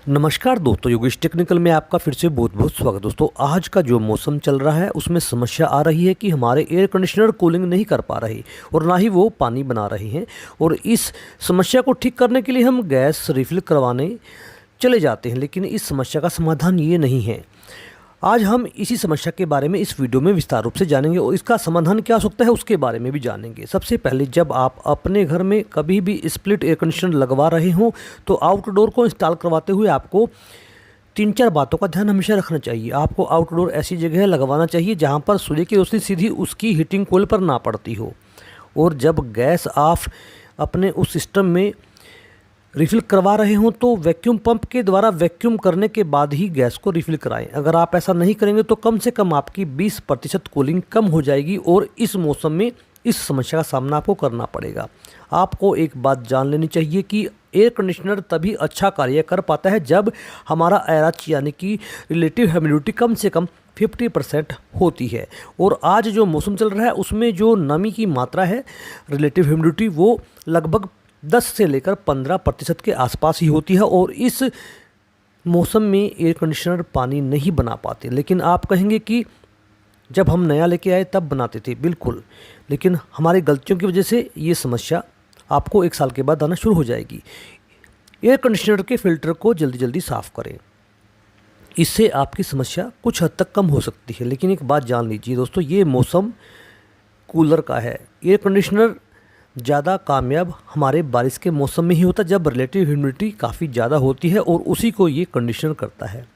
नमस्कार दोस्तों, योगेश टेक्निकल में आपका फिर से बहुत बहुत स्वागत। दोस्तों, आज का जो मौसम चल रहा है उसमें समस्या आ रही है कि हमारे एयर कंडीशनर कूलिंग नहीं कर पा रहे और ना ही वो पानी बना रहे हैं। और इस समस्या को ठीक करने के लिए हम गैस रिफिल करवाने चले जाते हैं, लेकिन इस समस्या का समाधान ये नहीं है। आज हम इसी समस्या के बारे में इस वीडियो में विस्तार रूप से जानेंगे और इसका समाधान क्या हो सकता है उसके बारे में भी जानेंगे। सबसे पहले, जब आप अपने घर में कभी भी स्प्लिट एयर कंडीशनर लगवा रहे हों तो आउटडोर को इंस्टॉल करवाते हुए आपको 3-4 बातों का ध्यान हमेशा रखना चाहिए। आपको आउटडोर ऐसी जगह लगवाना चाहिए जहाँ पर सूर्य की रोशनी सीधी उसकी हीटिंग कोयल पर ना पड़ती हो। और जब गैस आप अपने उस सिस्टम में रिफ़िल करवा रहे हों तो वैक्यूम पंप के द्वारा वैक्यूम करने के बाद ही गैस को रिफ़िल कराएं। अगर आप ऐसा नहीं करेंगे तो कम से कम आपकी 20% कूलिंग कम हो जाएगी और इस मौसम में इस समस्या का सामना आपको करना पड़ेगा। आपको एक बात जान लेनी चाहिए कि एयर कंडीशनर तभी अच्छा कार्य कर पाता है जब हमारा एआरएच यानी कि रिलेटिव ह्यूमिडिटी कम से कम 50% होती है। और आज जो मौसम चल रहा है उसमें जो नमी की मात्रा है, रिलेटिव ह्यूमिडिटी, वो लगभग 10 से लेकर 15% के आसपास ही होती है। और इस मौसम में एयर कंडीशनर पानी नहीं बना पाते। लेकिन आप कहेंगे कि जब हम नया लेके आए तब बनाते थे। बिल्कुल, लेकिन हमारी गलतियों की वजह से ये समस्या आपको 1 साल के बाद आना शुरू हो जाएगी। एयर कंडीशनर के फ़िल्टर को जल्दी जल्दी साफ़ करें, इससे आपकी समस्या कुछ हद तक कम हो सकती है। लेकिन एक बात जान लीजिए दोस्तों, ये मौसम कूलर का है। एयर कंडीशनर ज़्यादा कामयाब हमारे बारिश के मौसम में ही होता है जब रिलेटिव ह्यूमिडिटी काफ़ी ज़्यादा होती है और उसी को ये कंडीशनर करता है।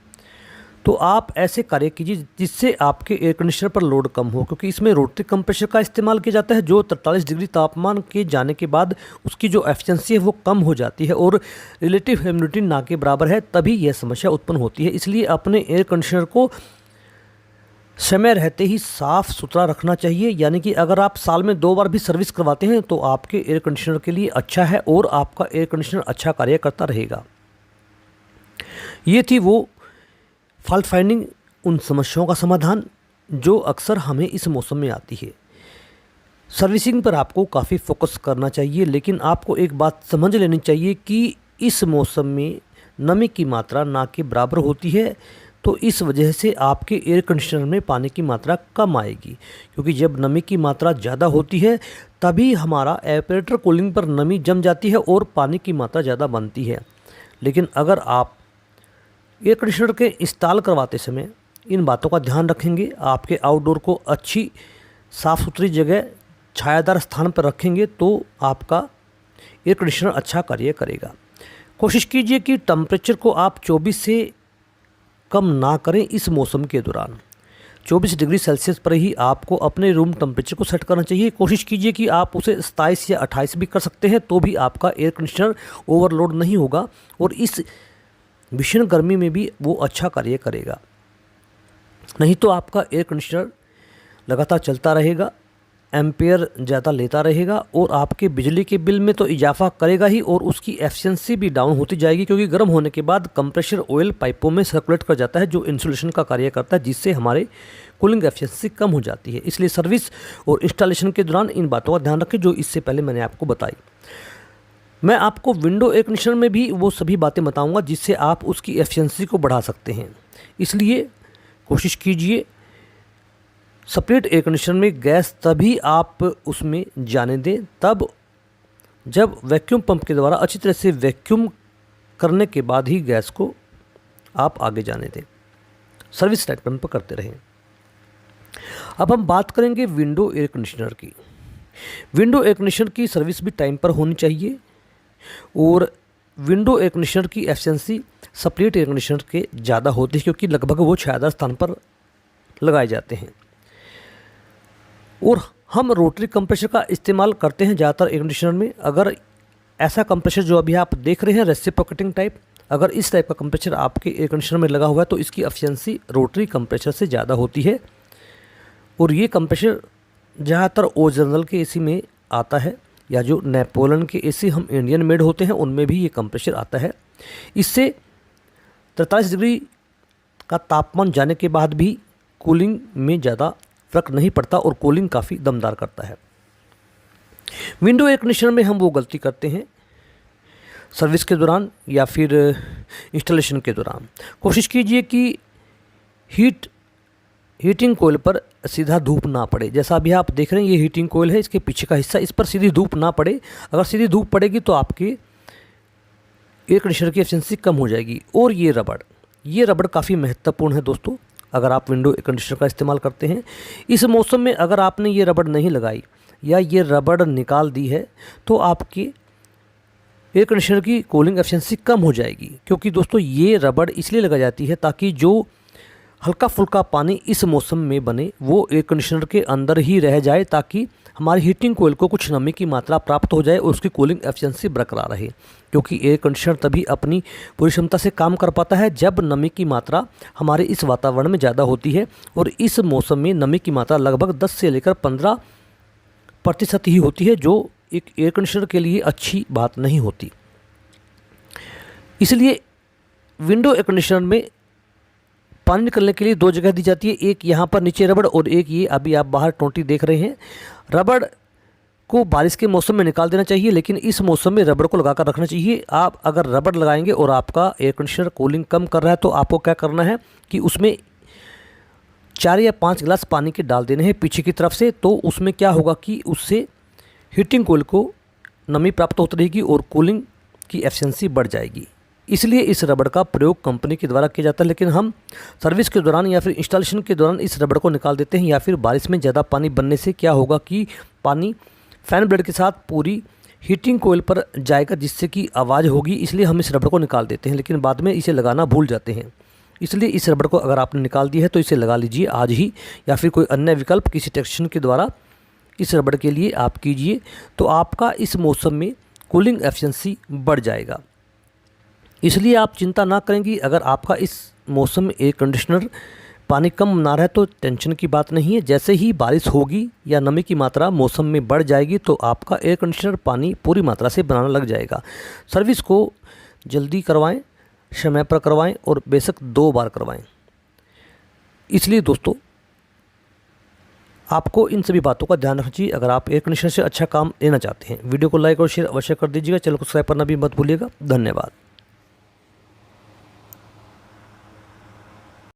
तो आप ऐसे कार्य कीजिए जिससे आपके एयर कंडीशनर पर लोड कम हो, क्योंकि इसमें रोटरी कंप्रेसर का इस्तेमाल किया जाता है जो 43 डिग्री तापमान के जाने के बाद उसकी जो एफिशिएंसी है वो कम हो जाती है और रिलेटिव ह्यूमिडिटी ना के बराबर है, तभी यह समस्या उत्पन्न होती है। इसलिए अपने एयर कंडीशनर को समय रहते ही साफ़ सुथरा रखना चाहिए। यानी कि अगर आप साल में 2 बार भी सर्विस करवाते हैं तो आपके एयर कंडीशनर के लिए अच्छा है और आपका एयर कंडीशनर अच्छा कार्य करता रहेगा। ये थी वो फॉल्ट फाइंडिंग, उन समस्याओं का समाधान जो अक्सर हमें इस मौसम में आती है। सर्विसिंग पर आपको काफ़ी फोकस करना चाहिए, लेकिन आपको एक बात समझ लेनी चाहिए कि इस मौसम में नमी की मात्रा ना के बराबर होती है, तो इस वजह से आपके एयर कंडीशनर में पानी की मात्रा कम आएगी। क्योंकि जब नमी की मात्रा ज़्यादा होती है तभी हमारा एपरेटर कूलिंग पर नमी जम जाती है और पानी की मात्रा ज़्यादा बनती है। लेकिन अगर आप एयर कंडीशनर के इंस्टॉल करवाते समय इन बातों का ध्यान रखेंगे, आपके आउटडोर को अच्छी साफ़ सुथरी जगह छायादार स्थान पर रखेंगे, तो आपका एयर कंडीशनर अच्छा कार्य करेगा। कोशिश कीजिए कि टेम्परेचर को आप 24 से कम ना करें। इस मौसम के दौरान 24 डिग्री सेल्सियस पर ही आपको अपने रूम टेम्परेचर को सेट करना चाहिए। कोशिश कीजिए कि आप उसे 27 या 28 भी कर सकते हैं, तो भी आपका एयर कंडीशनर ओवरलोड नहीं होगा और इस भीषण गर्मी में भी वो अच्छा कार्य करेगा। नहीं तो आपका एयर कंडीशनर लगातार चलता रहेगा, एम्पेयर ज़्यादा लेता रहेगा और आपके बिजली के बिल में तो इजाफा करेगा ही और उसकी एफिशिएंसी भी डाउन होती जाएगी। क्योंकि गर्म होने के बाद कंप्रेसर ऑयल पाइपों में सर्कुलेट कर जाता है जो इंसुलेशन का कार्य करता है, जिससे हमारे कूलिंग एफिशिएंसी कम हो जाती है। इसलिए सर्विस और इंस्टॉलेशन के दौरान इन बातों का ध्यान रखें जो इससे पहले मैंने आपको बताई। मैं आपको विंडो एयर कंडीशनर में भी वो सभी बातें बताऊँगा जिससे आप उसकी एफिशिएंसी को बढ़ा सकते हैं। इसलिए कोशिश कीजिए, स्प्लिट एयर कंडीशनर में गैस तभी आप उसमें जाने दें तब जब वैक्यूम पंप के द्वारा अच्छी तरह से वैक्यूम करने के बाद ही गैस को आप आगे जाने दें। सर्विस टाइम पर करते रहें। अब हम बात करेंगे विंडो एयर कंडीशनर की। विंडो एयर कंडीशनर की सर्विस भी टाइम पर होनी चाहिए और विंडो एयर कंडीशनर की एफिशिएंसी स्प्लिट एयर कंडीशनर के ज़्यादा होती है, क्योंकि लगभग वो छायादार स्थान पर लगाए जाते हैं। और हम रोटरी कंप्रेसर का इस्तेमाल करते हैं ज़्यादातर एयर कंडीशनर में। अगर ऐसा कंप्रेसर जो अभी आप देख रहे हैं रेसिप्रोकेटिंग टाइप, अगर इस टाइप का कंप्रेसर आपके एयर कंडीशनर में लगा हुआ है तो इसकी एफिशिएंसी रोटरी कंप्रेसर से ज़्यादा होती है। और ये कंप्रेसर ज़्यादातर ओरिजिनल के एसी में आता है, या जो नेपोलियन के एसी हम इंडियन मेड होते हैं उनमें भी ये कंप्रेसर आता है। इससे 43 डिग्री का तापमान जाने के बाद भी कूलिंग में ज़्यादा फ़र्क नहीं पड़ता और कूलिंग काफ़ी दमदार करता है। विंडो एयर कंडीशनर में हम वो गलती करते हैं सर्विस के दौरान या फिर इंस्टॉलेशन के दौरान कोशिश कीजिए कि हीटिंग कोयल पर सीधा धूप ना पड़े। जैसा अभी आप देख रहे हैं, ये हीटिंग कोयल है, इसके पीछे का हिस्सा, इस पर सीधी धूप ना पड़े। अगर सीधी धूप पड़ेगी तो आपके एयर कंडीशनर की एफिशिएंसी कम हो जाएगी। और ये रबड़ काफ़ी महत्वपूर्ण है दोस्तों, अगर आप विंडो एयर कंडीशनर का इस्तेमाल करते हैं। इस मौसम में अगर आपने ये रबड़ नहीं लगाई या ये रबड़ निकाल दी है तो आपके एयर कंडीशनर की कूलिंग एफिशिएंसी कम हो जाएगी। क्योंकि दोस्तों ये रबड़ इसलिए लगाई जाती है ताकि जो हल्का फुल्का पानी इस मौसम में बने वो एयर कंडीशनर के अंदर ही रह जाए, ताकि हमारी हीटिंग कोयल को कुछ नमी की मात्रा प्राप्त हो जाए और उसकी कूलिंग एफिशिएंसी बरकरार रहे। क्योंकि एयर कंडीशनर तभी अपनी पूरी क्षमता से काम कर पाता है जब नमी की मात्रा हमारे इस वातावरण में ज़्यादा होती है। और इस मौसम में नमी की मात्रा लगभग 10 से लेकर 15% ही होती है, जो एक एयर कंडीशनर के लिए अच्छी बात नहीं होती। इसलिए विंडो एयर कंडीशनर में पानी निकलने के लिए 2 जगह दी जाती है, एक यहाँ पर नीचे रबड़ और एक ये अभी आप बाहर टोंटी देख रहे हैं। रबड़ को बारिश के मौसम में निकाल देना चाहिए, लेकिन इस मौसम में रबड़ को लगाकर रखना चाहिए। आप अगर रबड़ लगाएंगे और आपका एयर कंडीशनर कूलिंग कम कर रहा है तो आपको क्या करना है कि उसमें 4 या 5 गिलास पानी के डाल देने हैं पीछे की तरफ से। तो उसमें क्या होगा कि उससे हीटिंग कोयल को नमी प्राप्त होती रहेगी और कूलिंग की एफिशिएंसी बढ़ जाएगी। इसलिए इस रबड़ का प्रयोग कंपनी के द्वारा किया जाता है, लेकिन हम सर्विस के दौरान या फिर इंस्टॉलेशन के दौरान इस रबड़ को निकाल देते हैं। या फिर बारिश में ज़्यादा पानी बनने से क्या होगा कि पानी फैन ब्लेड के साथ पूरी हीटिंग कोयल पर जाएगा, जिससे कि आवाज़ होगी। इसलिए हम इस रबड़ को निकाल देते हैं, लेकिन बाद में इसे लगाना भूल जाते हैं। इसलिए इस रबड़ को अगर आपने निकाल दी है तो इसे लगा लीजिए आज ही, या फिर कोई अन्य विकल्प किसी टेक्नीशियन के द्वारा इस रबड़ के लिए आप कीजिए, तो आपका इस मौसम में कूलिंग एफिशिएंसी बढ़ जाएगा। इसलिए आप चिंता ना करेंगी, अगर आपका इस मौसम में एयर कंडीशनर पानी कम बना रहा है तो टेंशन की बात नहीं है। जैसे ही बारिश होगी या नमी की मात्रा मौसम में बढ़ जाएगी तो आपका एयर कंडीशनर पानी पूरी मात्रा से बनाना लग जाएगा। सर्विस को जल्दी करवाएं, समय पर करवाएं और बेशक 2 बार करवाएं। इसलिए दोस्तों आपको इन सभी बातों का ध्यान रखना चाहिए अगर आप एयर कंडीशनर से अच्छा काम लेना चाहते हैं। वीडियो को लाइक और शेयर अवश्य कर दीजिएगा। चैनल को सब्सक्राइब करना भी मत भूलिएगा। धन्यवाद।